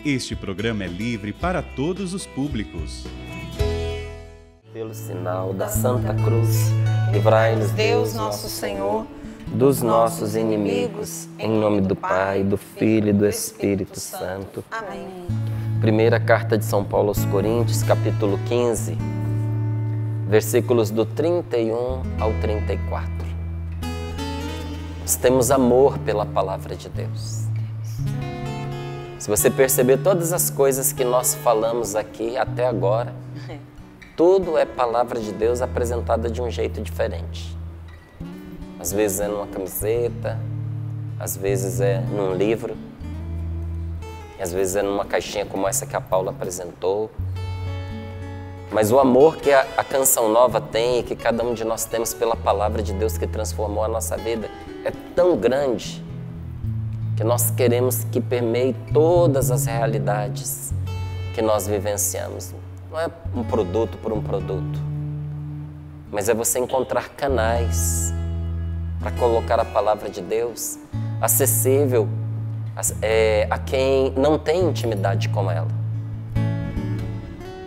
Este programa é livre para todos os públicos. Pelo sinal da Santa Cruz, livrai-nos Deus nosso Senhor dos nossos inimigos, em nome do Pai, do Filho e do Espírito Santo. Amém. Primeira carta de São Paulo aos Coríntios, capítulo 15, versículos do 31 ao 34. Nós temos amor pela palavra de Deus. Se você perceber todas as coisas que nós falamos aqui até agora, tudo é palavra de Deus apresentada de um jeito diferente. Às vezes é numa camiseta, às vezes é num livro, às vezes é numa caixinha como essa que a Paula apresentou. Mas o amor que a Canção Nova tem e que cada um de nós temos pela palavra de Deus que transformou a nossa vida é tão grande que nós queremos que permeie todas as realidades que nós vivenciamos. Não é um produto por um produto, mas é você encontrar canais para colocar a palavra de Deus acessível a quem não tem intimidade com ela.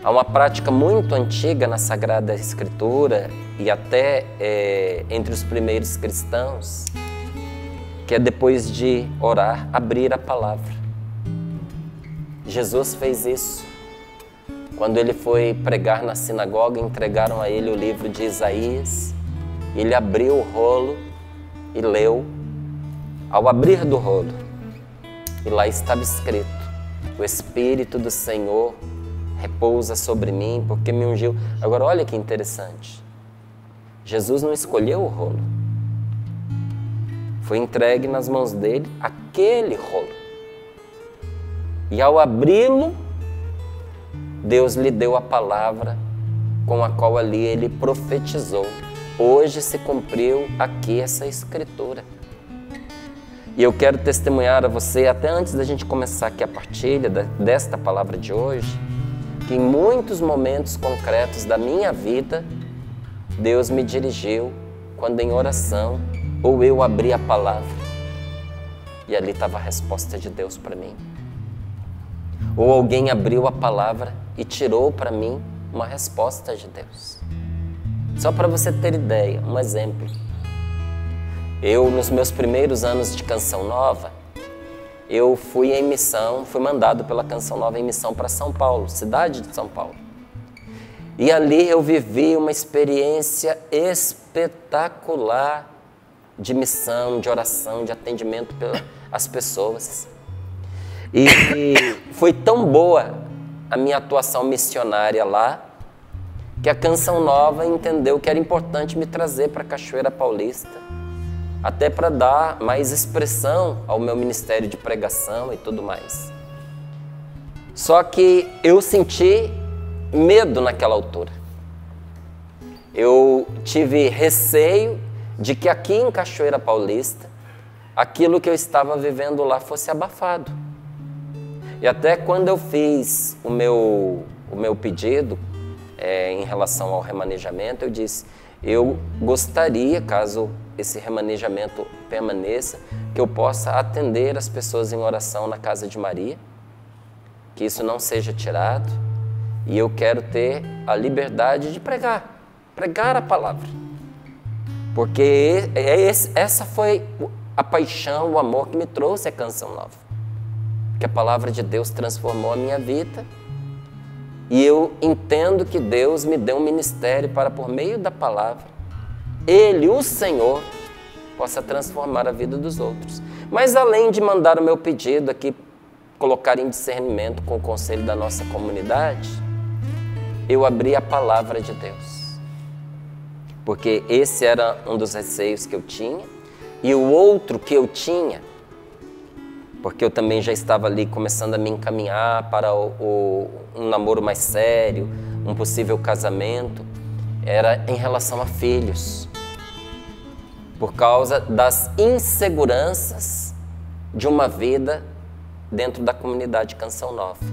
Há uma prática muito antiga na Sagrada Escritura e até entre os primeiros cristãos, que é depois de orar, abrir a palavra. Jesus fez isso. Quando ele foi pregar na sinagoga, entregaram a ele o livro de Isaías, e ele abriu o rolo e leu. Ao abrir do rolo, e lá estava escrito: o Espírito do Senhor repousa sobre mim, porque me ungiu. Agora olha que interessante, Jesus não escolheu o rolo, foi entregue nas mãos dele aquele rolo, e ao abri-lo, Deus lhe deu a palavra com a qual ali ele profetizou. Hoje se cumpriu aqui essa escritura. E eu quero testemunhar a você, até antes da gente começar aqui a partilha desta palavra de hoje, que em muitos momentos concretos da minha vida, Deus me dirigiu quando em oração, ou eu abri a palavra, e ali estava a resposta de Deus para mim. Ou alguém abriu a palavra e tirou para mim uma resposta de Deus. Só para você ter ideia, um exemplo. Eu, nos meus primeiros anos de Canção Nova, eu fui em missão, fui mandado pela Canção Nova em missão para São Paulo, cidade de São Paulo. E ali eu vivi uma experiência espetacular de missão, de oração, de atendimento às pessoas. E foi tão boa a minha atuação missionária lá, que a Canção Nova entendeu que era importante me trazer para a Cachoeira Paulista, até para dar mais expressão ao meu ministério de pregação e tudo mais. Só que eu senti medo naquela altura. Eu tive receio de que aqui em Cachoeira Paulista, aquilo que eu estava vivendo lá fosse abafado. E até quando eu fiz o meu pedido em relação ao remanejamento, eu disse: eu gostaria, caso esse remanejamento permaneça, que eu possa atender as pessoas em oração na Casa de Maria, que isso não seja tirado, e eu quero ter a liberdade de pregar a palavra. Porque essa foi a paixão, o amor que me trouxe a Canção Nova. Que a palavra de Deus transformou a minha vida, e eu entendo que Deus me deu um ministério para, por meio da palavra, Ele, o Senhor, possa transformar a vida dos outros. Mas além de mandar o meu pedido aqui, colocar em discernimento com o conselho da nossa comunidade, eu abri a palavra de Deus. Porque esse era um dos receios que eu tinha, e o outro que eu tinha, porque eu também já estava ali começando a me encaminhar para um namoro mais sério, um possível casamento, era em relação a filhos, por causa das inseguranças de uma vida dentro da comunidade Canção Nova.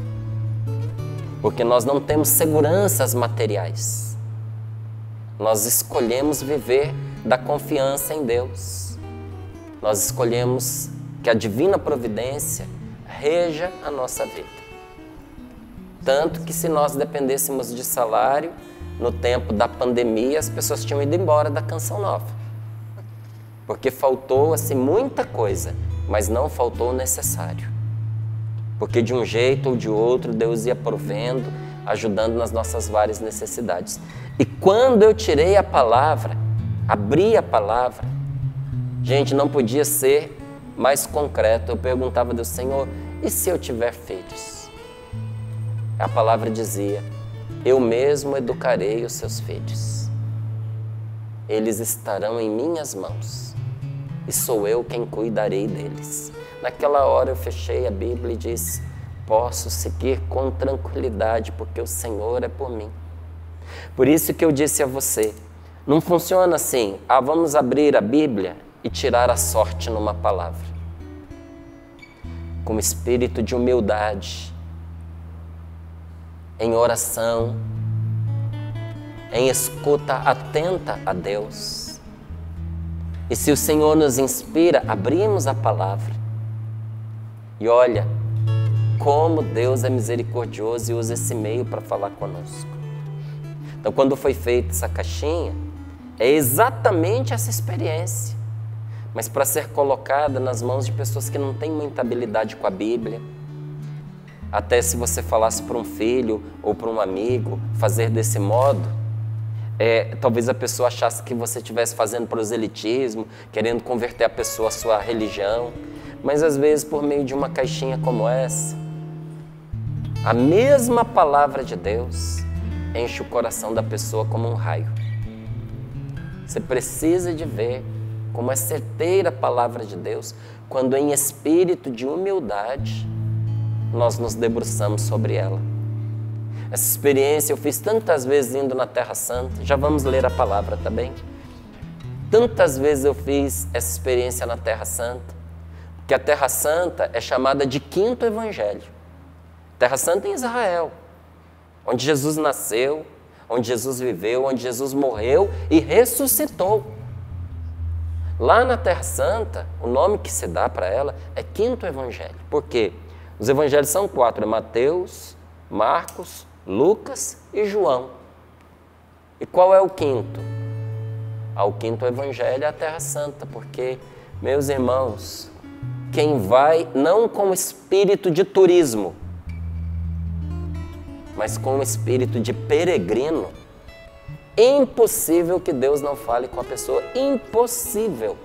Porque nós não temos seguranças materiais, nós escolhemos viver da confiança em Deus, nós escolhemos que a divina providência reja a nossa vida. Tanto que se nós dependêssemos de salário, no tempo da pandemia, as pessoas tinham ido embora da Canção Nova. Porque faltou assim, muita coisa, mas não faltou o necessário. Porque de um jeito ou de outro, Deus ia provendo, ajudando nas nossas várias necessidades. E quando eu tirei a palavra, abri a palavra, gente, não podia ser mais concreto. Eu perguntava a Deus, Senhor, e se eu tiver filhos? A palavra dizia, eu mesmo educarei os seus filhos. Eles estarão em minhas mãos e sou eu quem cuidarei deles. Naquela hora eu fechei a Bíblia e disse, posso seguir com tranquilidade porque o Senhor é por mim. Por isso que eu disse a você, não funciona assim, vamos abrir a Bíblia e tirar a sorte numa palavra. Com espírito de humildade, em oração, em escuta atenta a Deus. E se o Senhor nos inspira, abrimos a palavra. E olha, como Deus é misericordioso e usa esse meio para falar conosco. Então, quando foi feita essa caixinha, é exatamente essa experiência, mas para ser colocada nas mãos de pessoas que não têm muita habilidade com a Bíblia. Até se você falasse para um filho ou para um amigo fazer desse modo, talvez a pessoa achasse que você estivesse fazendo proselitismo, querendo converter a pessoa à sua religião, mas às vezes por meio de uma caixinha como essa, a mesma palavra de Deus enche o coração da pessoa como um raio. Você precisa de ver como é certeira a palavra de Deus, quando em espírito de humildade nós nos debruçamos sobre ela. Essa experiência eu fiz tantas vezes indo na Terra Santa, já vamos ler a palavra, tá bem? Tantas vezes eu fiz essa experiência na Terra Santa, porque a Terra Santa é chamada de quinto evangelho. Terra Santa em Israel, onde Jesus nasceu, onde Jesus viveu, onde Jesus morreu e ressuscitou. Lá na Terra Santa, o nome que se dá para ela é quinto evangelho. Por quê? Os evangelhos são 4, é Mateus, Marcos, Lucas e João. E qual é o quinto? O quinto evangelho é a Terra Santa, porque, meus irmãos, quem vai não com espírito de turismo, mas com espírito de peregrino, impossível que Deus não fale com a pessoa, impossível.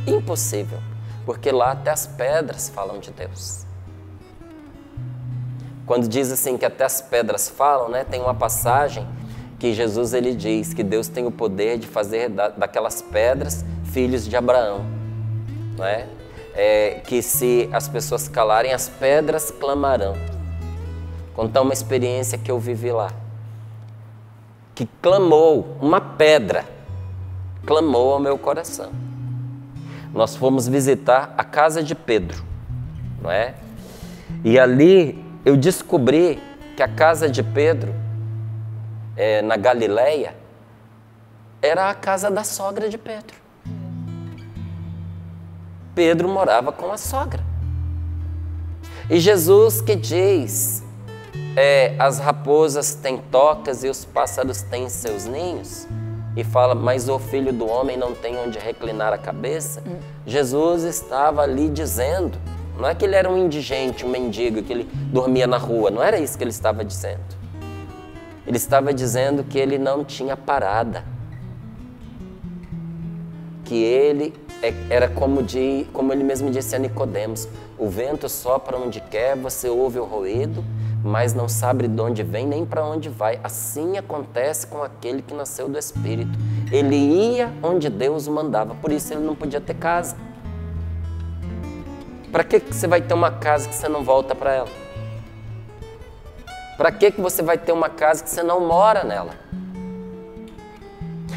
Impossível. Porque lá até as pedras falam de Deus. Quando diz assim que até as pedras falam, né, tem uma passagem que Jesus ele diz que Deus tem o poder de fazer daquelas pedras filhos de Abraão. Não é? Que se as pessoas calarem, as pedras clamarão. Contar uma experiência que eu vivi lá. Que clamou, uma pedra, clamou ao meu coração. Nós fomos visitar a casa de Pedro, não é? E ali eu descobri que a casa de Pedro, na Galileia, era a casa da sogra de Pedro. Pedro morava com a sogra. E Jesus que diz, as raposas têm tocas e os pássaros têm seus ninhos, e fala, mas o filho do homem não tem onde reclinar a cabeça. Jesus estava ali dizendo, não é que ele era um indigente, um mendigo, que ele dormia na rua, não era isso que ele estava dizendo. Ele estava dizendo que ele não tinha parada, que ele era como ele mesmo disse a Nicodemos, o vento sopra onde quer, você ouve o ruído, mas não sabe de onde vem nem para onde vai. Assim acontece com aquele que nasceu do Espírito. Ele ia onde Deus o mandava, por isso ele não podia ter casa. Para que você vai ter uma casa que você não volta para ela? Para que você vai ter uma casa que você não mora nela?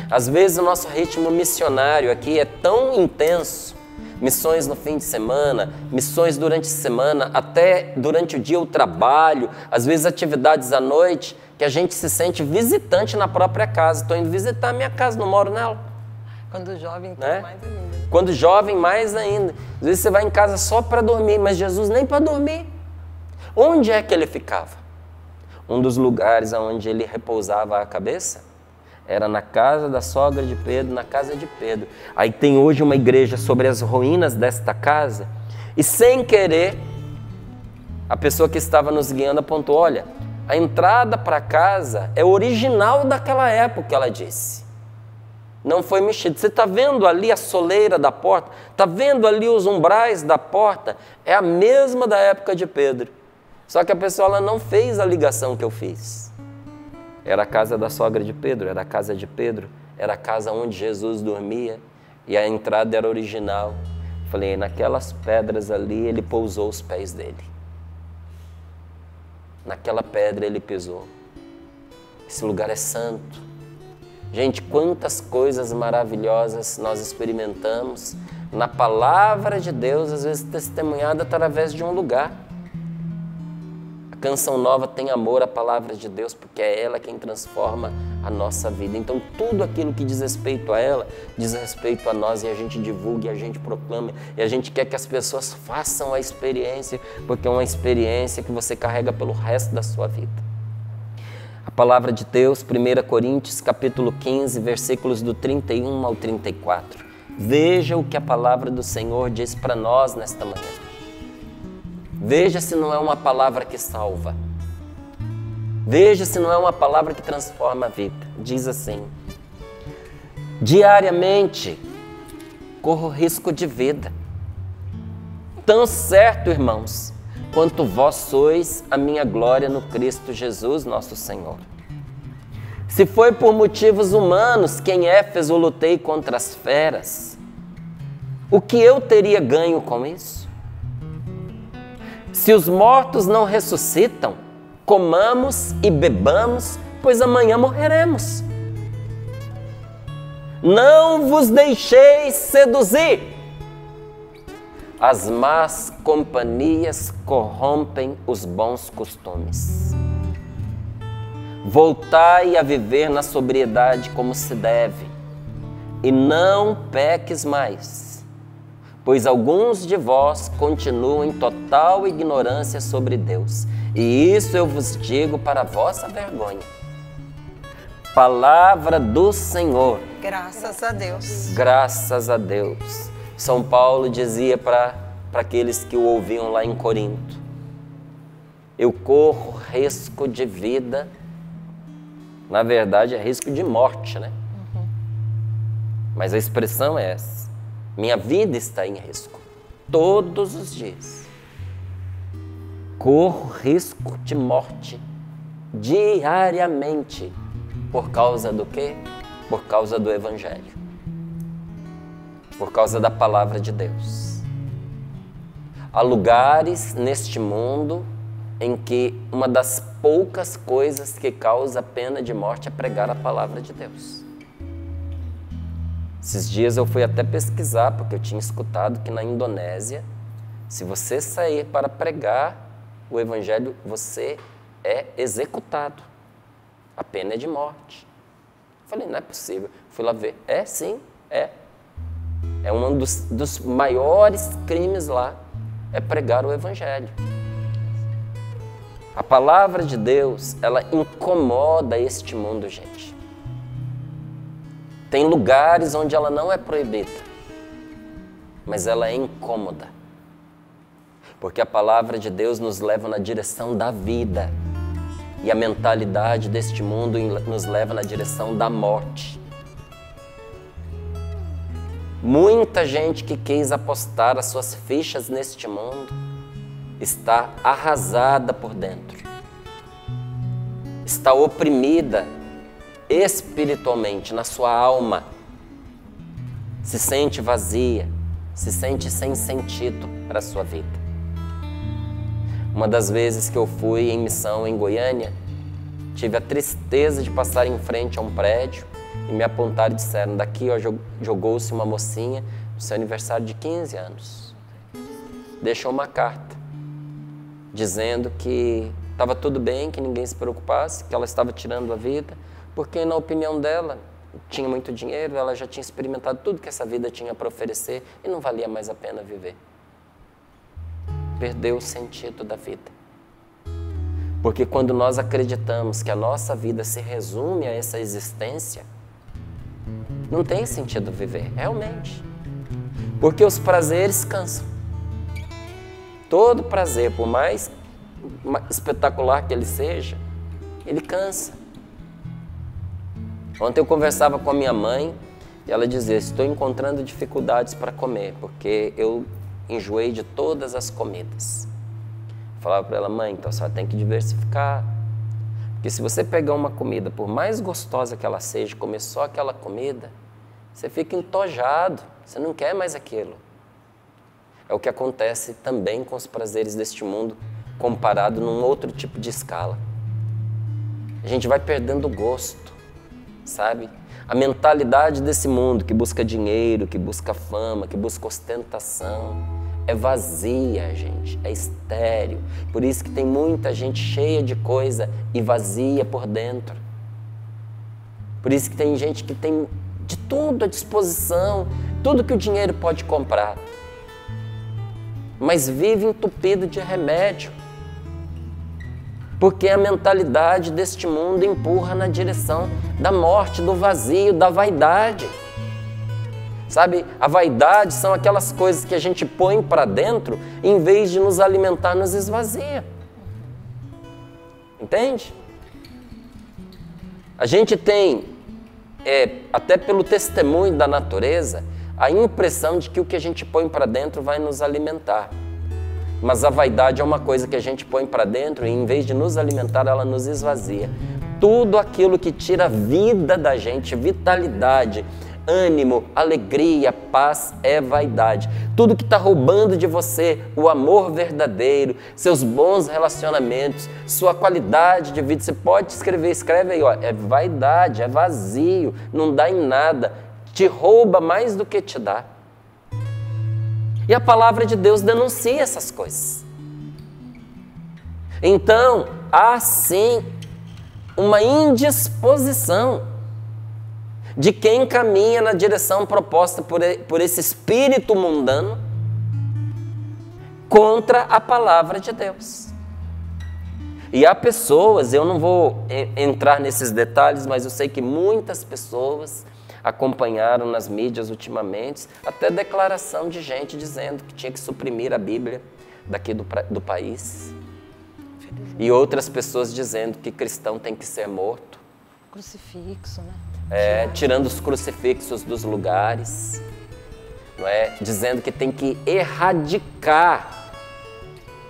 Às vezes o nosso ritmo missionário aqui é tão intenso, missões no fim de semana, missões durante a semana, até durante o dia o trabalho, às vezes atividades à noite, que a gente se sente visitante na própria casa. Estou indo visitar a minha casa, não moro nela. Quando jovem, então, mais ainda. Quando jovem, mais ainda. Às vezes você vai em casa só para dormir, mas Jesus nem para dormir. Onde é que ele ficava? um dos lugares onde ele repousava a cabeça era na casa da sogra de Pedro, na casa de Pedro. Aí tem hoje uma igreja sobre as ruínas desta casa, e sem querer, a pessoa que estava nos guiando apontou, olha, a entrada para casa é original daquela época, ela disse. Não foi mexido. Você está vendo ali a soleira da porta? Está vendo ali os umbrais da porta? É a mesma da época de Pedro. Só que a pessoa ela não fez a ligação que eu fiz. Era a casa da sogra de Pedro, era a casa de Pedro, era a casa onde Jesus dormia, e a entrada era original. Falei, naquelas pedras ali ele pousou os pés dele. Naquela pedra ele pisou. Esse lugar é santo. Gente, quantas coisas maravilhosas nós experimentamos na palavra de Deus, às vezes testemunhada através de um lugar. A Canção Nova tem amor à palavra de Deus, porque é ela quem transforma a nossa vida. Então, tudo aquilo que diz respeito a ela, diz respeito a nós, e a gente divulga, e a gente proclama, e a gente quer que as pessoas façam a experiência, porque é uma experiência que você carrega pelo resto da sua vida. A palavra de Deus, 1 Coríntios, capítulo 15, versículos do 31 ao 34. Veja o que a palavra do Senhor diz para nós nesta manhã. Veja se não é uma palavra que salva. Veja se não é uma palavra que transforma a vida. Diz assim: diariamente corro risco de vida. Tão certo, irmãos, quanto vós sois a minha glória no Cristo Jesus, nosso Senhor. Se foi por motivos humanos que em Éfeso lutei contra as feras, o que eu teria ganho com isso? Se os mortos não ressuscitam, comamos e bebamos, pois amanhã morreremos. Não vos deixeis seduzir. As más companhias corrompem os bons costumes. Voltai a viver na sobriedade como se deve, e não peques mais, pois alguns de vós continuam em total ignorância sobre Deus, e isso eu vos digo para a vossa vergonha. Palavra do Senhor. Graças a Deus. Graças a Deus. São Paulo dizia para aqueles que o ouviam lá em Corinto: eu corro risco de vida, na verdade é risco de morte, né? Mas a expressão é essa: minha vida está em risco, todos os dias. Corro risco de morte, diariamente. Por causa do quê? Por causa do Evangelho. Por causa da palavra de Deus. Há lugares neste mundo em que uma das poucas coisas que causa pena de morte é pregar a palavra de Deus. Esses dias eu fui até pesquisar, porque eu tinha escutado que na Indonésia, se você sair para pregar o Evangelho, você é executado. A pena é de morte. Falei, não é possível. Fui lá ver. É, sim, é. É um dos maiores crimes lá, é pregar o Evangelho. A palavra de Deus, ela incomoda este mundo, gente. Tem lugares onde ela não é proibida, mas ela é incômoda. Porque a palavra de Deus nos leva na direção da vida. E a mentalidade deste mundo nos leva na direção da morte. Muita gente que quis apostar as suas fichas neste mundo está arrasada por dentro. Está oprimida espiritualmente, na sua alma. Se sente vazia, se sente sem sentido para a sua vida. Uma das vezes que eu fui em missão em Goiânia, tive a tristeza de passar em frente a um prédio e me apontaram e disseram: daqui ó, jogou-se uma mocinha no seu aniversário de 15 anos. Deixou uma carta dizendo que estava tudo bem, que ninguém se preocupasse, que ela estava tirando a vida, porque na opinião dela tinha muito dinheiro, ela já tinha experimentado tudo que essa vida tinha para oferecer e não valia mais a pena viver. Perdeu o sentido da vida. Porque quando nós acreditamos que a nossa vida se resume a essa existência, não tem sentido viver, realmente. Porque os prazeres cansam. Todo prazer, por mais espetacular que ele seja, ele cansa. Ontem eu conversava com a minha mãe e ela dizia: estou encontrando dificuldades para comer, porque eu enjoei de todas as comidas. Eu falava para ela: mãe, então você tem que diversificar. Porque se você pegar uma comida, por mais gostosa que ela seja, comer só aquela comida, você fica entojado, você não quer mais aquilo. É o que acontece também com os prazeres deste mundo, comparado num outro tipo de escala. A gente vai perdendo o gosto, sabe? A mentalidade desse mundo que busca dinheiro, que busca fama, que busca ostentação, é vazia, gente, é estéril. Por isso que tem muita gente cheia de coisa e vazia por dentro. Por isso que tem gente que tem de tudo à disposição, tudo que o dinheiro pode comprar, mas vive entupido de remédio, porque a mentalidade deste mundo empurra na direção da morte, do vazio, da vaidade. Sabe, a vaidade são aquelas coisas que a gente põe para dentro, em vez de nos alimentar, nos esvazia. Entende? A gente tem, até pelo testemunho da natureza, a impressão de que o que a gente põe para dentro vai nos alimentar. Mas a vaidade é uma coisa que a gente põe para dentro e, em vez de nos alimentar, ela nos esvazia. Tudo aquilo que tira a vida da gente, vitalidade, ânimo, alegria, paz, é vaidade. Tudo que está roubando de você o amor verdadeiro, seus bons relacionamentos, sua qualidade de vida, você pode escreve aí, ó, é vaidade, é vazio, não dá em nada, te rouba mais do que te dá. E a palavra de Deus denuncia essas coisas. Então, há sim uma indisposição de quem caminha na direção proposta por esse espírito mundano contra a palavra de Deus. E há pessoas, eu não vou entrar nesses detalhes, mas eu sei que muitas pessoas acompanharam nas mídias ultimamente até declaração de gente dizendo que tinha que suprimir a Bíblia daqui do país. E outras pessoas dizendo que cristão tem que ser morto. Crucifixo, né? Tirando os crucifixos dos lugares, não é? Dizendo que tem que erradicar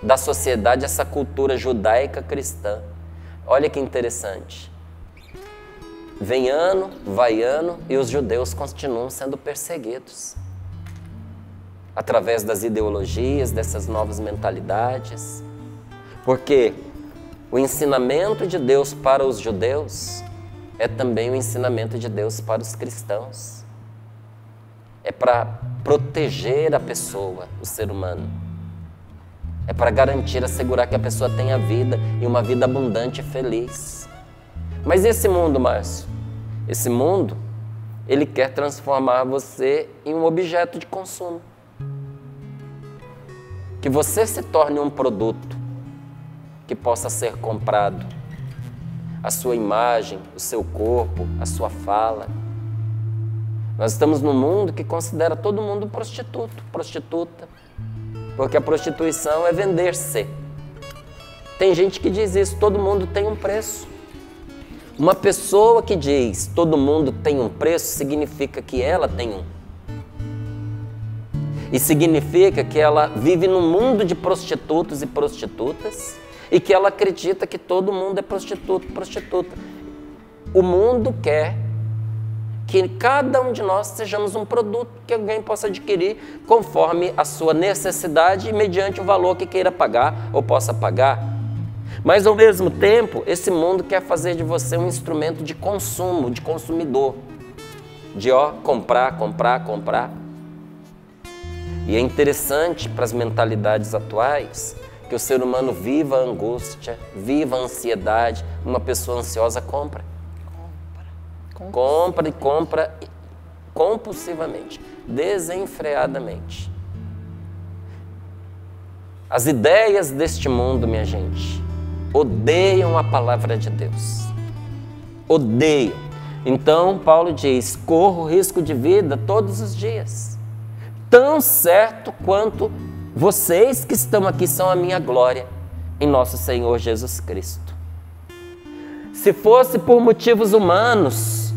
da sociedade essa cultura judaica cristã. Olha que interessante. Vem ano, vai ano e os judeus continuam sendo perseguidos através das ideologias, dessas novas mentalidades. Porque o ensinamento de Deus para os judeus é também o ensinamento de Deus para os cristãos. É para proteger a pessoa, o ser humano. É para garantir, assegurar que a pessoa tenha vida e uma vida abundante e feliz. Mas esse mundo, Márcio, esse mundo, ele quer transformar você em um objeto de consumo. Que você se torne um produto que possa ser comprado. A sua imagem, o seu corpo, a sua fala. Nós estamos num mundo que considera todo mundo prostituto, prostituta. Porque a prostituição é vender-se. Tem gente que diz isso, todo mundo tem um preço. Uma pessoa que diz todo mundo tem um preço, significa que ela tem um. E significa que ela vive num mundo de prostitutos e prostitutas e que ela acredita que todo mundo é prostituto, prostituta. O mundo quer que cada um de nós sejamos um produto que alguém possa adquirir conforme a sua necessidade e mediante o valor que queira pagar ou possa pagar. Mas, ao mesmo tempo, esse mundo quer fazer de você um instrumento de consumo, de consumidor. De, comprar, comprar, comprar. E é interessante para as mentalidades atuais que o ser humano viva a angústia, viva a ansiedade. Uma pessoa ansiosa compra. Compra e compra compulsivamente, desenfreadamente. As ideias deste mundo, minha gente, odeiam a palavra de Deus. Odeiam. Então, Paulo diz, corro risco de vida todos os dias. Tão certo quanto vocês que estão aqui são a minha glória em nosso Senhor Jesus Cristo. Se fosse por motivos humanos,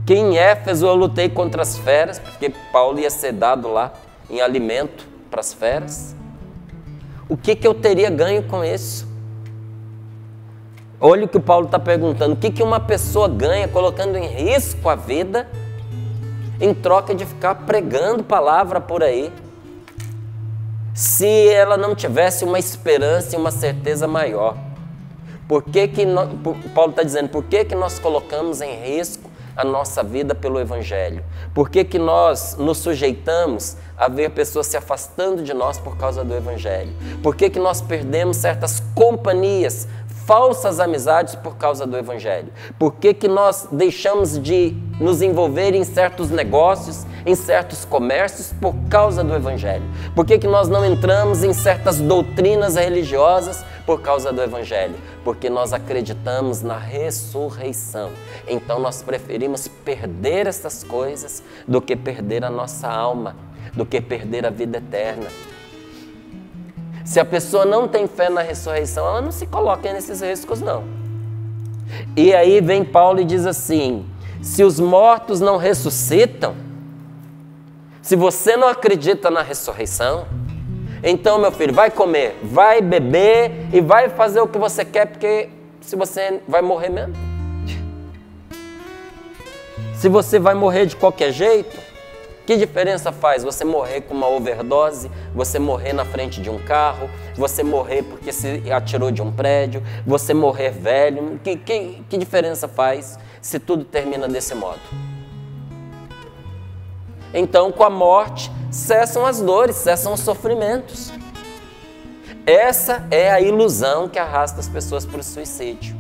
que em Éfeso eu lutei contra as feras, porque Paulo ia ser dado lá em alimento para as feras, o que eu teria ganho com isso? Olha o que o Paulo está perguntando, o que uma pessoa ganha colocando em risco a vida em troca de ficar pregando palavra por aí, se ela não tivesse uma esperança e uma certeza maior? Paulo está dizendo, por que nós colocamos em risco a nossa vida pelo Evangelho? Por que nós nos sujeitamos a ver pessoas se afastando de nós por causa do Evangelho? Por que nós perdemos certas companhias, falsas amizades por causa do Evangelho? Por que nós deixamos de nos envolver em certos negócios, em certos comércios por causa do Evangelho? Por que nós não entramos em certas doutrinas religiosas por causa do Evangelho? Porque nós acreditamos na ressurreição. Então nós preferimos perder essas coisas do que perder a nossa alma, do que perder a vida eterna. Se a pessoa não tem fé na ressurreição, ela não se coloca nesses riscos, não. E aí vem Paulo e diz assim, se os mortos não ressuscitam, se você não acredita na ressurreição, então, meu filho, vai comer, vai beber e vai fazer o que você quer, porque se você vai morrer mesmo. Se você vai morrer de qualquer jeito, que diferença faz você morrer com uma overdose, você morrer na frente de um carro, você morrer porque se atirou de um prédio, você morrer velho? Que diferença faz se tudo termina desse modo? Então, com a morte, cessam as dores, cessam os sofrimentos. Essa é a ilusão que arrasta as pessoas para o suicídio.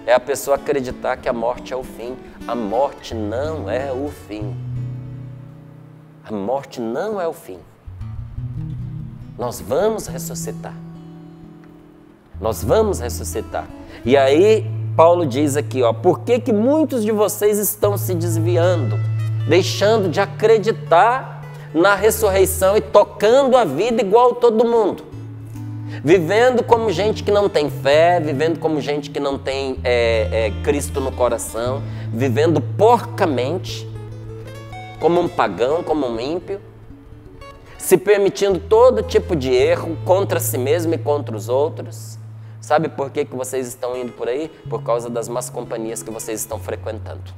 É a pessoa acreditar que a morte é o fim. A morte não é o fim. A morte não é o fim. Nós vamos ressuscitar. Nós vamos ressuscitar. E aí, Paulo diz aqui, por que muitos de vocês estão se desviando, deixando de acreditar na ressurreição e tocando a vida igual todo mundo? Vivendo como gente que não tem fé, vivendo como gente que não tem Cristo no coração, vivendo porcamente, como um pagão, como um ímpio, se permitindo todo tipo de erro contra si mesmo e contra os outros. Sabe por que vocês estão indo por aí? Por causa das más companhias que vocês estão frequentando.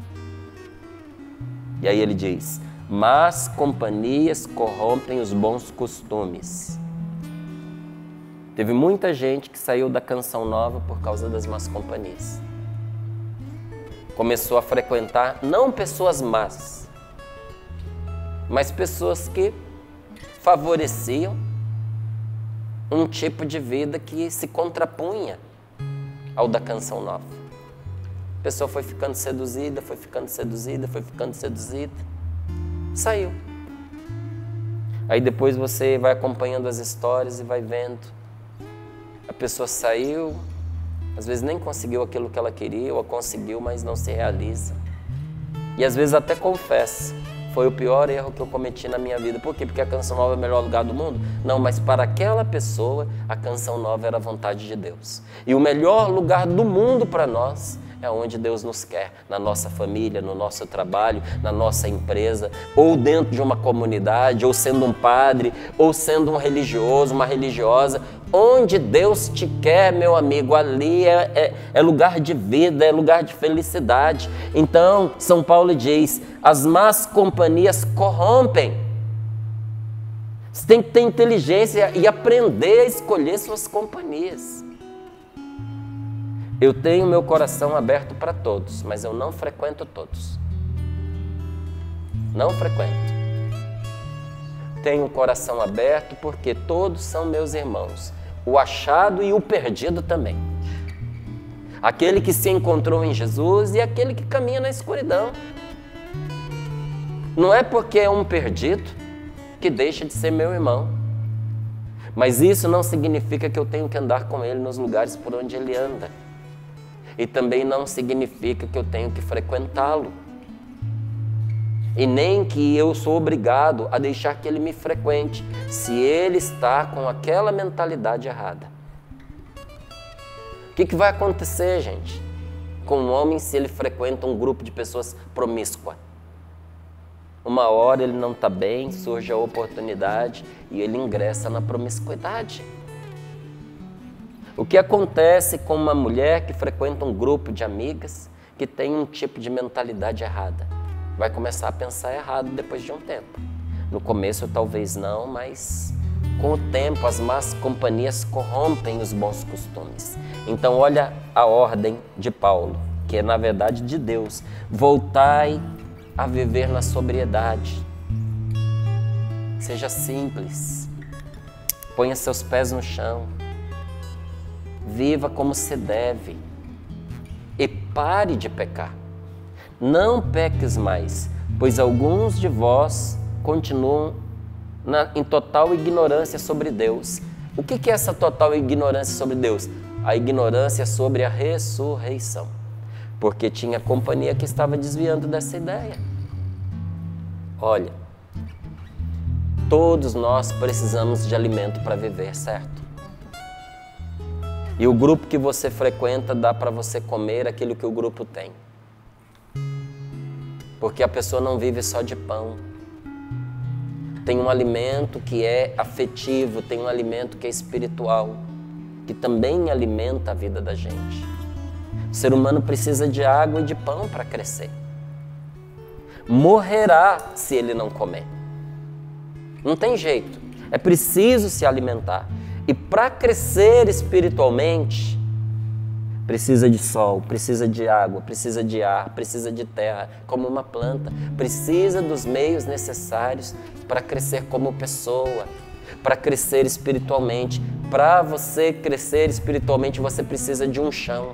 E aí ele diz, más companhias corrompem os bons costumes. Teve muita gente que saiu da Canção Nova por causa das más companhias. Começou a frequentar não pessoas más, mas pessoas que favoreciam um tipo de vida que se contrapunha ao da Canção Nova. A pessoa foi ficando seduzida, foi ficando seduzida, foi ficando seduzida, saiu. Aí depois você vai acompanhando as histórias e vai vendo. A pessoa saiu, às vezes nem conseguiu aquilo que ela queria, ou conseguiu, mas não se realiza. E às vezes até confessa, foi o pior erro que eu cometi na minha vida. Por quê? Porque a Canção Nova é o melhor lugar do mundo? Não, mas para aquela pessoa, a Canção Nova era a vontade de Deus. E o melhor lugar do mundo para nós é onde Deus nos quer, na nossa família, no nosso trabalho, na nossa empresa, ou dentro de uma comunidade, ou sendo um padre, ou sendo um religioso, uma religiosa. Onde Deus te quer, meu amigo, ali é lugar de vida, é lugar de felicidade. Então, São Paulo diz, as más companhias corrompem. Você tem que ter inteligência e aprender a escolher suas companhias. Eu tenho meu coração aberto para todos, mas eu não frequento todos. Não frequento. Tenho o coração aberto porque todos são meus irmãos. O achado e o perdido também. Aquele que se encontrou em Jesus e aquele que caminha na escuridão. Não é porque é um perdido que deixa de ser meu irmão. Mas isso não significa que eu tenho que andar com ele nos lugares por onde ele anda. E também não significa que eu tenho que frequentá-lo. E nem que eu sou obrigado a deixar que ele me frequente, se ele está com aquela mentalidade errada. O que vai acontecer, gente, com um homem se ele frequenta um grupo de pessoas promíscuas? Uma hora ele não está bem, surge a oportunidade e ele ingressa na promiscuidade. O que acontece com uma mulher que frequenta um grupo de amigas que tem um tipo de mentalidade errada? Vai começar a pensar errado depois de um tempo. No começo talvez não, mas com o tempo as más companhias corrompem os bons costumes. Então olha a ordem de Paulo, que é na verdade de Deus. Voltai a viver na sobriedade. Seja simples. Ponha seus pés no chão. Viva como se deve. E pare de pecar. Não peques mais, pois alguns de vós continuam em total ignorância sobre Deus. O que é essa total ignorância sobre Deus? A ignorância sobre a ressurreição. Porque tinha companhia que estava desviando dessa ideia. Olha, todos nós precisamos de alimento para viver, certo? E o grupo que você frequenta dá para você comer aquilo que o grupo tem. Porque a pessoa não vive só de pão. Tem um alimento que é afetivo, tem um alimento que é espiritual, que também alimenta a vida da gente. O ser humano precisa de água e de pão para crescer. Morrerá se ele não comer. Não tem jeito. É preciso se alimentar. E para crescer espiritualmente, precisa de sol, precisa de água, precisa de ar, precisa de terra, como uma planta. Precisa dos meios necessários para crescer como pessoa, para crescer espiritualmente. Para você crescer espiritualmente, você precisa de um chão.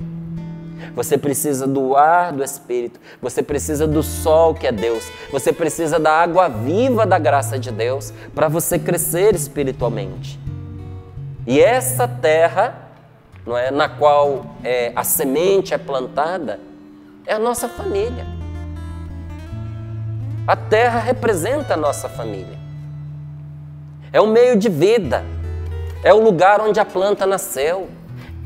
Você precisa do ar do Espírito, você precisa do sol que é Deus, você precisa da água viva da graça de Deus para você crescer espiritualmente. E essa terra, não é, na qual a semente é plantada, é a nossa família. A terra representa a nossa família. É o meio de vida, é o lugar onde a planta nasceu,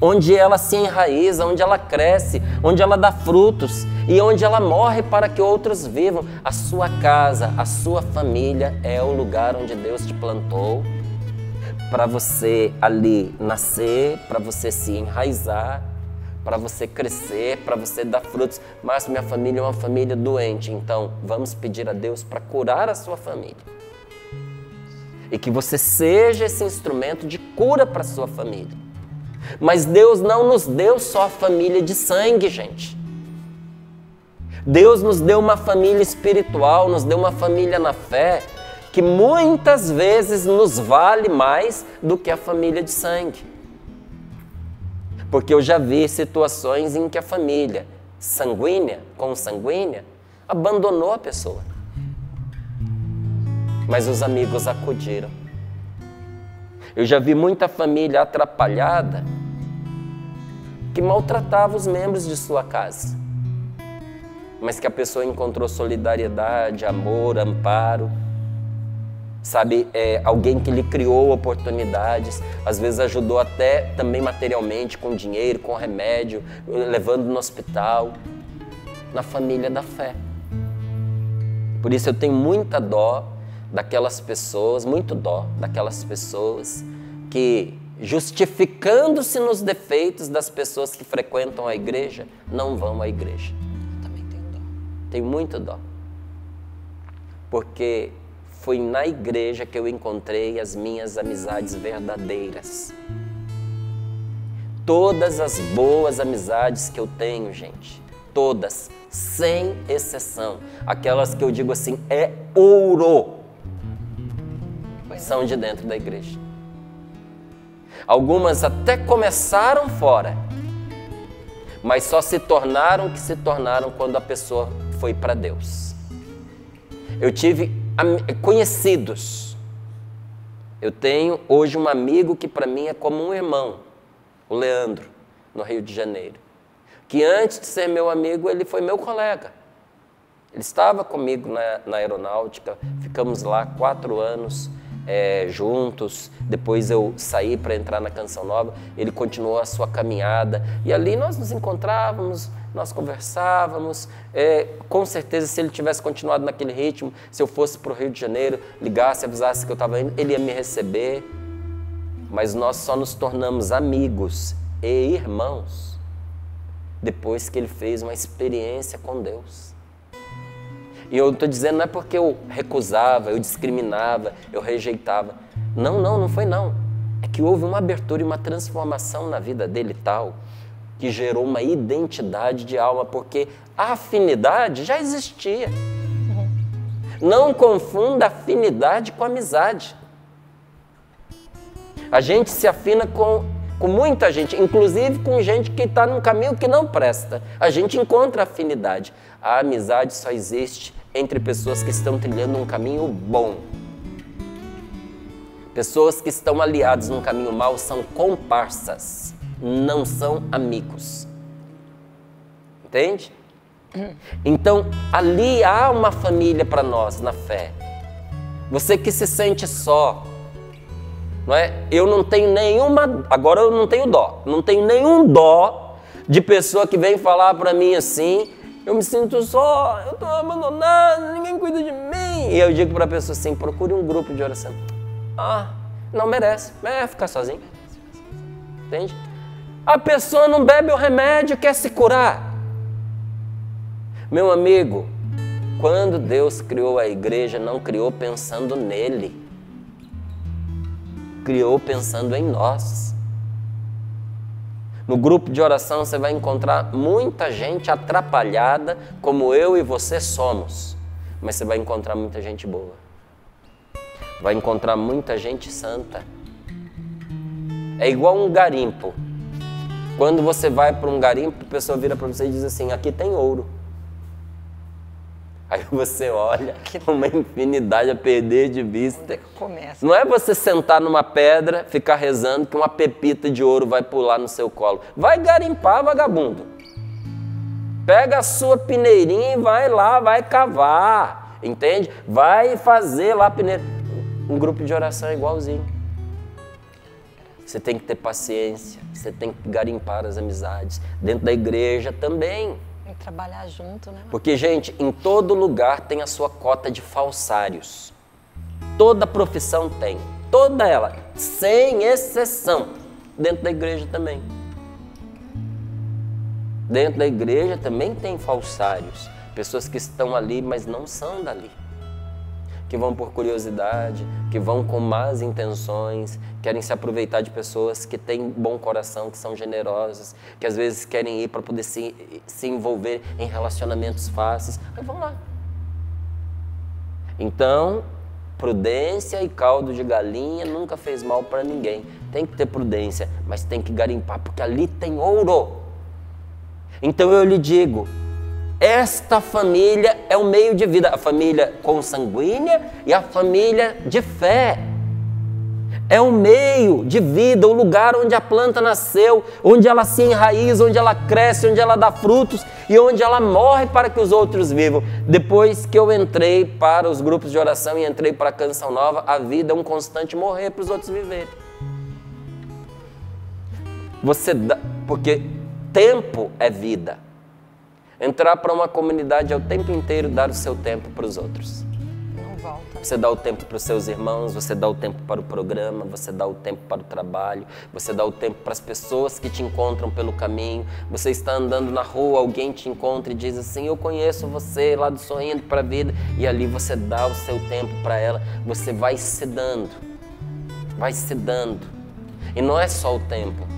onde ela se enraiza, onde ela cresce, onde ela dá frutos e onde ela morre para que outros vivam. A sua casa, a sua família é o lugar onde Deus te plantou para você ali nascer, para você se enraizar, para você crescer, para você dar frutos. Mas minha família é uma família doente, então vamos pedir a Deus para curar a sua família. E que você seja esse instrumento de cura para a sua família. Mas Deus não nos deu só a família de sangue, gente. Deus nos deu uma família espiritual, nos deu uma família na fé, que muitas vezes nos vale mais do que a família de sangue. Porque eu já vi situações em que a família sanguínea, consanguínea, abandonou a pessoa. Mas os amigos acudiram. Eu já vi muita família atrapalhada que maltratava os membros de sua casa, mas que a pessoa encontrou solidariedade, amor, amparo, sabe, alguém que lhe criou oportunidades, às vezes ajudou até também materialmente, com dinheiro, com remédio, levando no hospital, na família da fé. Por isso eu tenho muita dó daquelas pessoas, muito dó daquelas pessoas que, justificando-se nos defeitos das pessoas que frequentam a igreja, não vão à igreja. Eu também tenho dó. Tenho muito dó. Porque foi na igreja que eu encontrei as minhas amizades verdadeiras. Todas as boas amizades que eu tenho, gente, todas, sem exceção, aquelas que eu digo assim, é ouro, são de dentro da igreja. Algumas até começaram fora, mas só se tornaram o que se tornaram quando a pessoa foi para Deus. Eu tive conhecidos, Eu tenho hoje um amigo que para mim é como um irmão, o Leandro, no Rio de Janeiro. Que antes de ser meu amigo, ele foi meu colega. Ele estava comigo na aeronáutica, ficamos lá 4 anos juntos. Depois eu saí para entrar na Canção Nova, ele continuou a sua caminhada. E ali nós nos encontrávamos, nós conversávamos. Com certeza, se ele tivesse continuado naquele ritmo, se eu fosse para o Rio de Janeiro, ligasse, avisasse que eu estava indo, ele ia me receber. Mas nós só nos tornamos amigos e irmãos depois que ele fez uma experiência com Deus. E eu estou dizendo, não é porque eu recusava, eu discriminava, eu rejeitava. Não foi não. É que houve uma abertura e uma transformação na vida dele tal, que gerou uma identidade de alma, porque a afinidade já existia. Não confunda afinidade com amizade. A gente se afina com muita gente, inclusive com gente que está num caminho que não presta. A gente encontra afinidade. A amizade só existe entre pessoas que estão trilhando um caminho bom. Pessoas que estão aliadas num caminho mau são comparsas, não são amigos. Entende? Então, ali há uma família para nós na fé. Você que se sente só, não é? Eu não tenho nenhuma, agora eu não tenho dó, não tenho nenhum dó de pessoa que vem falar para mim assim, eu me sinto só, eu estou abandonado, ninguém cuida de mim. E eu digo para a pessoa assim, procure um grupo de oração. Não merece, ficar sozinho. Entende? A pessoa não bebe o remédio, quer se curar. Meu amigo, quando Deus criou a igreja, não criou pensando nele. Criou pensando em nós. No grupo de oração você vai encontrar muita gente atrapalhada, como eu e você somos. Mas você vai encontrar muita gente boa. Vai encontrar muita gente santa. É igual um garimpo. Quando você vai para um garimpo, a pessoa vira para você e diz assim, aqui tem ouro. Aí você olha, uma infinidade a perder de vista. Começa. Não é você sentar numa pedra, ficar rezando que uma pepita de ouro vai pular no seu colo. Vai garimpar, vagabundo. Pega a sua peneirinha e vai lá, vai cavar. Entende? Vai fazer lá peneira. Um grupo de oração é igualzinho. Você tem que ter paciência, você tem que garimpar as amizades. Dentro da igreja também. Tem que trabalhar junto, né? Porque, gente, em todo lugar tem a sua cota de falsários. Toda profissão tem. Toda ela, sem exceção. Dentro da igreja também. Dentro da igreja também tem falsários. Pessoas que estão ali, mas não são dali. Que vão por curiosidade, que vão com más intenções, querem se aproveitar de pessoas que têm bom coração, que são generosas, que às vezes querem ir para poder se envolver em relacionamentos fáceis. Mas vão lá. Então, prudência e caldo de galinha nunca fez mal para ninguém. Tem que ter prudência, mas tem que garimpar, porque ali tem ouro. Então eu lhe digo, esta família é o meio de vida, a família consanguínea e a família de fé. É o meio de vida, o lugar onde a planta nasceu, onde ela se enraiza, onde ela cresce, onde ela dá frutos e onde ela morre para que os outros vivam. Depois que eu entrei para os grupos de oração e entrei para a Canção Nova, a vida é um constante morrer para os outros viverem. Porque tempo é vida. Entrar para uma comunidade é o tempo inteiro dar o seu tempo para os outros. Não volta. Você dá o tempo para os seus irmãos, você dá o tempo para o programa, você dá o tempo para o trabalho, você dá o tempo para as pessoas que te encontram pelo caminho. Você está andando na rua, alguém te encontra e diz assim, eu conheço você lá do Sorrindo para a Vida, e ali você dá o seu tempo para ela, você vai se dando. E não é só o tempo.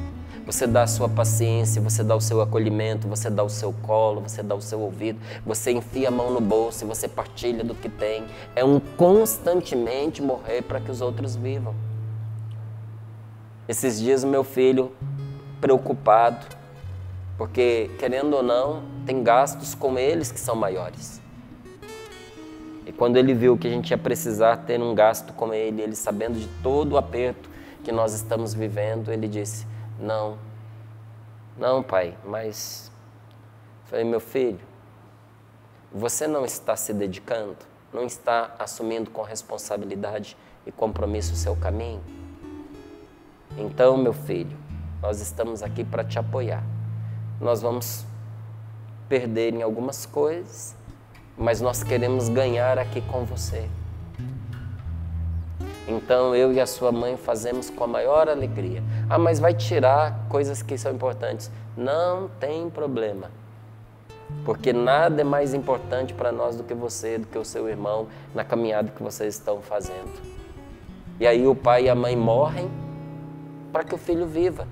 Você dá a sua paciência, você dá o seu acolhimento, você dá o seu colo, você dá o seu ouvido, você enfia a mão no bolso e você partilha do que tem. É um constantemente morrer para que os outros vivam. Esses dias o meu filho, preocupado, porque, querendo ou não, tem gastos com eles que são maiores. E quando ele viu que a gente ia precisar ter um gasto com ele, ele sabendo de todo o aperto que nós estamos vivendo, ele disse, não, pai, mas... Falei, meu filho, você não está se dedicando, não está assumindo com responsabilidade e compromisso o seu caminho? Então, meu filho, nós estamos aqui para te apoiar. Nós vamos perder em algumas coisas, mas nós queremos ganhar aqui com você. Então, eu e a sua mãe fazemos com a maior alegria. Ah, mas vai tirar coisas que são importantes. Não tem problema. Porque nada é mais importante para nós do que você, do que o seu irmão, na caminhada que vocês estão fazendo. E aí o pai e a mãe morrem para que o filho viva.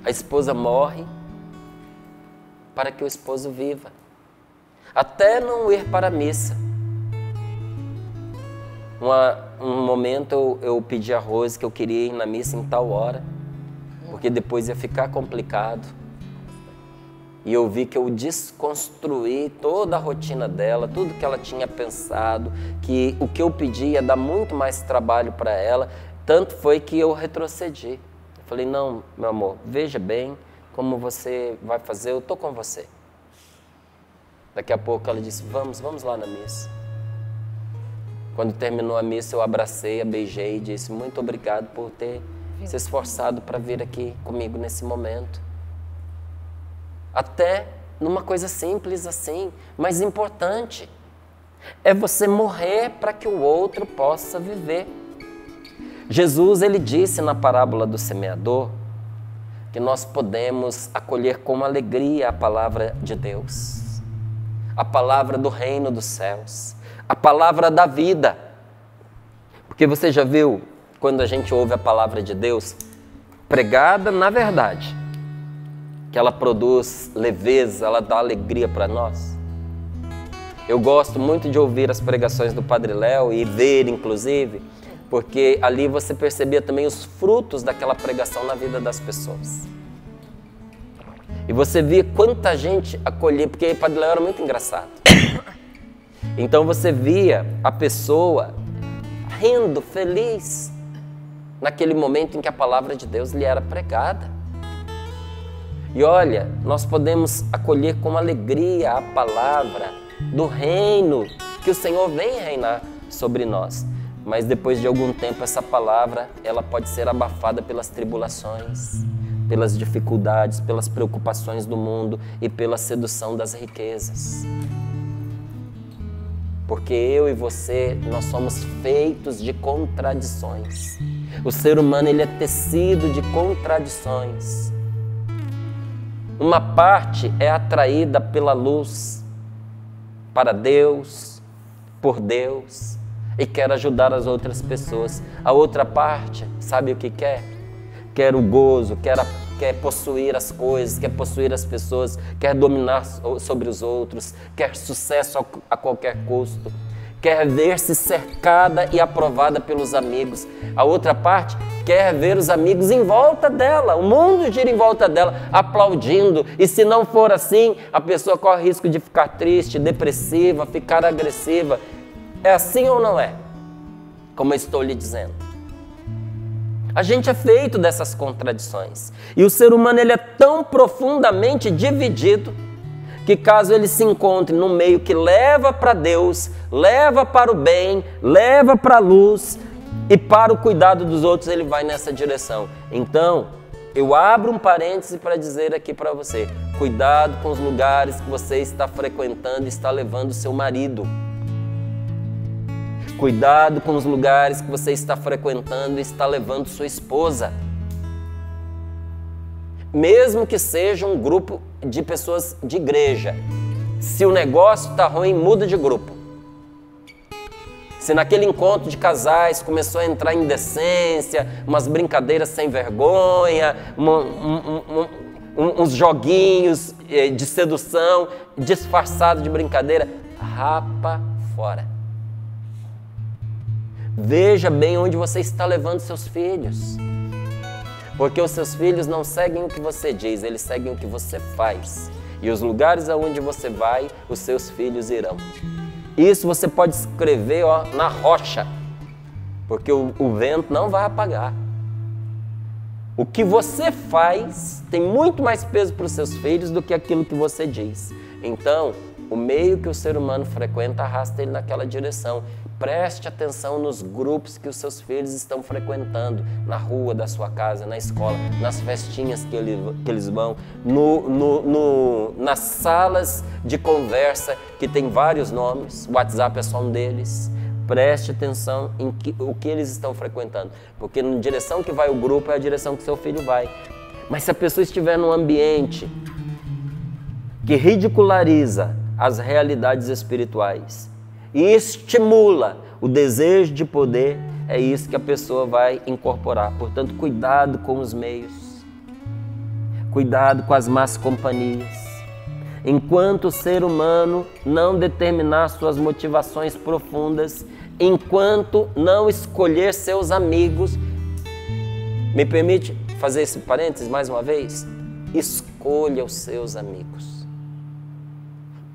A esposa morre para que o esposo viva. Até não ir para a missa. Um momento eu pedi a Rose que eu queria ir na missa em tal hora, porque depois ia ficar complicado. E eu vi que eu desconstruí toda a rotina dela, tudo que ela tinha pensado, que o que eu pedi ia dar muito mais trabalho para ela, tanto foi que eu retrocedi. Eu falei, não, meu amor, veja bem como você vai fazer, eu estou com você. Daqui a pouco ela disse, vamos lá na missa. Quando terminou a missa, eu abracei, a beijei e disse, muito obrigado por ter se esforçado para vir aqui comigo nesse momento. Até numa coisa simples assim, mas importante. É você morrer para que o outro possa viver. Jesus, ele disse na parábola do semeador que nós podemos acolher com alegria a palavra de Deus, a palavra do reino dos céus, a palavra da vida. Porque você já viu, quando a gente ouve a palavra de Deus pregada na verdade, que ela produz leveza, ela dá alegria para nós. Eu gosto muito de ouvir as pregações do Padre Léo e ver, inclusive, porque ali você percebia também os frutos daquela pregação na vida das pessoas. E você via quanta gente acolher, porque o Padre Léo era muito engraçado. Então você via a pessoa rindo, feliz, naquele momento em que a palavra de Deus lhe era pregada. E olha, nós podemos acolher com alegria a palavra do reino, que o Senhor vem reinar sobre nós. Mas depois de algum tempo essa palavra, ela pode ser abafada pelas tribulações, pelas dificuldades, pelas preocupações do mundo e pela sedução das riquezas. Porque eu e você, nós somos feitos de contradições. O ser humano, ele é tecido de contradições. Uma parte é atraída pela luz, para Deus, por Deus, e quer ajudar as outras pessoas. A outra parte, sabe o que quer? Quer o gozo, quer possuir as coisas, quer possuir as pessoas, quer dominar sobre os outros, quer sucesso a qualquer custo, quer ver-se cercada e aprovada pelos amigos. A outra parte quer ver os amigos em volta dela, o mundo gira em volta dela, aplaudindo. E se não for assim, a pessoa corre risco de ficar triste, depressiva, ficar agressiva. É assim ou não é? Como eu estou lhe dizendo. A gente é feito dessas contradições. E o ser humano, ele é tão profundamente dividido que caso ele se encontre no meio que leva para Deus, leva para o bem, leva para a luz e para o cuidado dos outros, ele vai nessa direção. Então, eu abro um parêntese para dizer aqui para você, cuidado com os lugares que você está frequentando e está levando seu marido. Cuidado com os lugares que você está frequentando e está levando sua esposa. Mesmo que seja um grupo de pessoas de igreja, se o negócio está ruim, muda de grupo. Se naquele encontro de casais começou a entrar indecência, umas brincadeiras sem vergonha, uns joguinhos de sedução disfarçado de brincadeira, rapa fora. Veja bem onde você está levando seus filhos. Porque os seus filhos não seguem o que você diz, eles seguem o que você faz. E os lugares aonde você vai, os seus filhos irão. Isso você pode escrever, ó, na rocha, porque o vento não vai apagar. O que você faz tem muito mais peso para os seus filhos do que aquilo que você diz. Então, o meio que o ser humano frequenta arrasta ele naquela direção. Preste atenção nos grupos que os seus filhos estão frequentando, na rua da sua casa, na escola, nas festinhas que eles vão, nas salas de conversa que tem vários nomes, o WhatsApp é só um deles. Preste atenção em o que eles estão frequentando, porque na direção que vai o grupo é a direção que seu filho vai. Mas se a pessoa estiver num ambiente que ridiculariza as realidades espirituais e estimula o desejo de poder, é isso que a pessoa vai incorporar. Portanto, cuidado com os meios, cuidado com as más companhias. Enquanto o ser humano não determinar suas motivações profundas, enquanto não escolher seus amigos, me permite fazer esse parênteses mais uma vez? Escolha os seus amigos.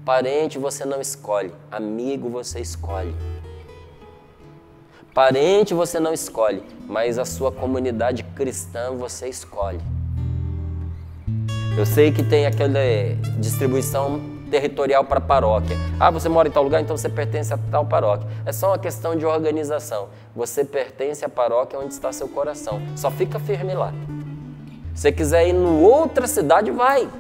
Parente você não escolhe, amigo você escolhe. Parente você não escolhe, mas a sua comunidade cristã você escolhe. Eu sei que tem aquela distribuição territorial para paróquia. Ah, você mora em tal lugar, então você pertence a tal paróquia. É só uma questão de organização. Você pertence à paróquia onde está seu coração. Só fica firme lá. Se você quiser ir em outra cidade, vai.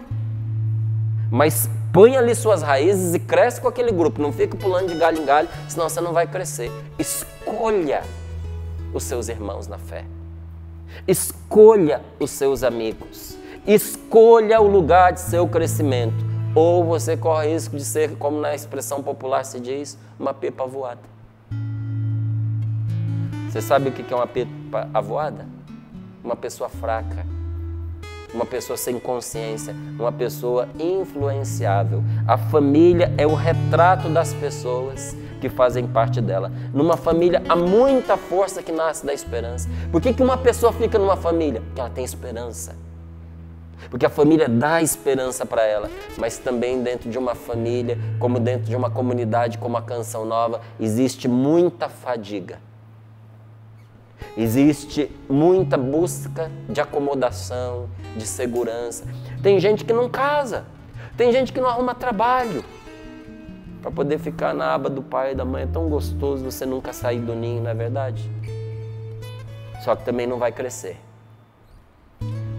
Mas põe ali suas raízes e cresce com aquele grupo. Não fica pulando de galho em galho, senão você não vai crescer. Escolha os seus irmãos na fé. Escolha os seus amigos. Escolha o lugar de seu crescimento. Ou você corre risco de ser, como na expressão popular se diz, uma pepa avoada. Você sabe o que é uma pepa avoada? Uma pessoa fraca. Uma pessoa sem consciência, uma pessoa influenciável. A família é o retrato das pessoas que fazem parte dela. Numa família há muita força que nasce da esperança. Por que uma pessoa fica numa família? Porque ela tem esperança. Porque a família dá esperança para ela, mas também dentro de uma família, como dentro de uma comunidade como a Canção Nova, existe muita fadiga. Existe muita busca de acomodação, de segurança. Tem gente que não casa, tem gente que não arruma trabalho para poder ficar na aba do pai e da mãe. É tão gostoso você nunca sair do ninho, não é verdade? Só que também não vai crescer.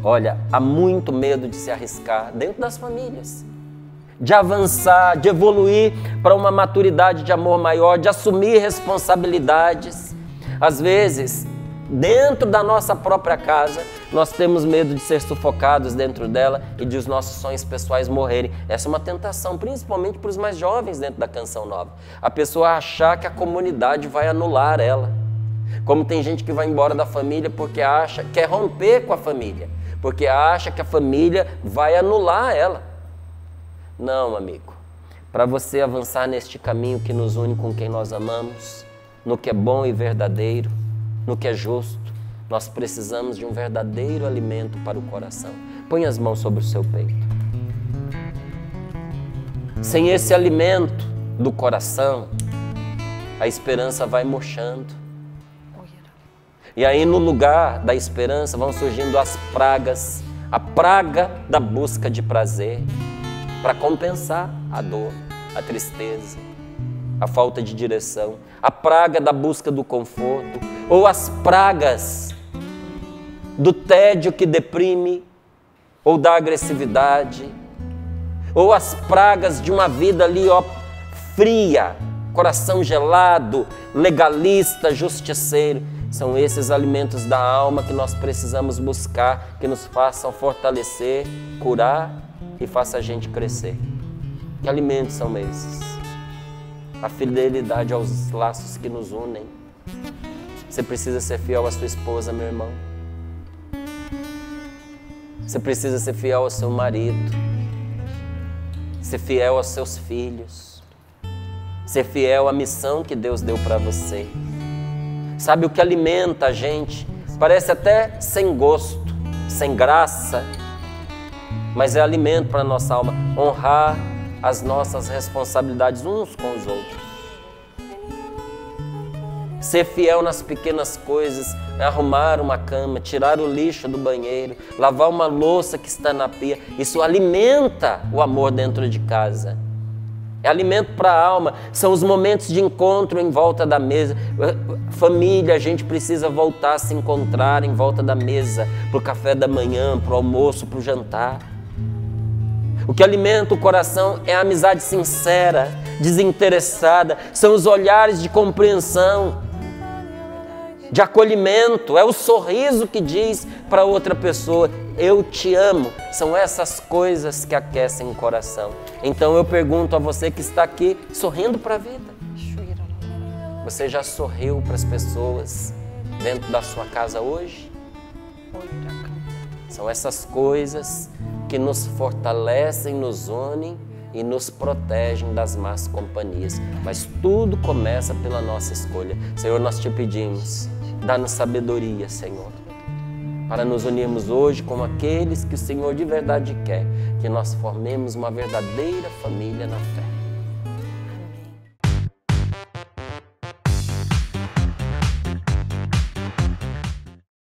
Olha, há muito medo de se arriscar dentro das famílias, de avançar, de evoluir para uma maturidade de amor maior, de assumir responsabilidades. Às vezes, dentro da nossa própria casa, nós temos medo de ser sufocados dentro dela e de os nossos sonhos pessoais morrerem. Essa é uma tentação, principalmente para os mais jovens dentro da Canção Nova. A pessoa achar que a comunidade vai anular ela. Como tem gente que vai embora da família porque acha, quer romper com a família, porque acha que a família vai anular ela. Não, amigo. Para você avançar neste caminho que nos une com quem nós amamos, no que é bom e verdadeiro, no que é justo, nós precisamos de um verdadeiro alimento para o coração. Põe as mãos sobre o seu peito. Sem esse alimento do coração, a esperança vai murchando. E aí no lugar da esperança vão surgindo as pragas, a praga da busca de prazer, para compensar a dor, a tristeza, a falta de direção, a praga da busca do conforto, ou as pragas do tédio que deprime, ou da agressividade, ou as pragas de uma vida ali, ó, fria, coração gelado, legalista, justiceiro. São esses alimentos da alma que nós precisamos buscar, que nos façam fortalecer, curar e faça a gente crescer. Que alimentos são esses? A fidelidade aos laços que nos unem. Você precisa ser fiel à sua esposa, meu irmão. Você precisa ser fiel ao seu marido. Ser fiel aos seus filhos. Ser fiel à missão que Deus deu para você. Sabe o que alimenta a gente? Parece até sem gosto, sem graça, mas é alimento para a nossa alma. Honrar as nossas responsabilidades uns com os outros. Ser fiel nas pequenas coisas, arrumar uma cama, tirar o lixo do banheiro, lavar uma louça que está na pia. Isso alimenta o amor dentro de casa. É alimento para a alma. São os momentos de encontro em volta da mesa. Família, a gente precisa voltar a se encontrar em volta da mesa, para o café da manhã, para o almoço, para o jantar. O que alimenta o coração é a amizade sincera, desinteressada. São os olhares de compreensão, de acolhimento. É o sorriso que diz para outra pessoa: eu te amo. São essas coisas que aquecem o coração. Então eu pergunto a você que está aqui, sorrindo para a vida. Você já sorriu para as pessoas dentro da sua casa hoje? São essas coisas que nos fortalecem, nos unem e nos protegem das más companhias. Mas tudo começa pela nossa escolha. Senhor, nós te pedimos, dá-nos sabedoria, Senhor, para nos unirmos hoje com aqueles que o Senhor de verdade quer, que nós formemos uma verdadeira família na fé.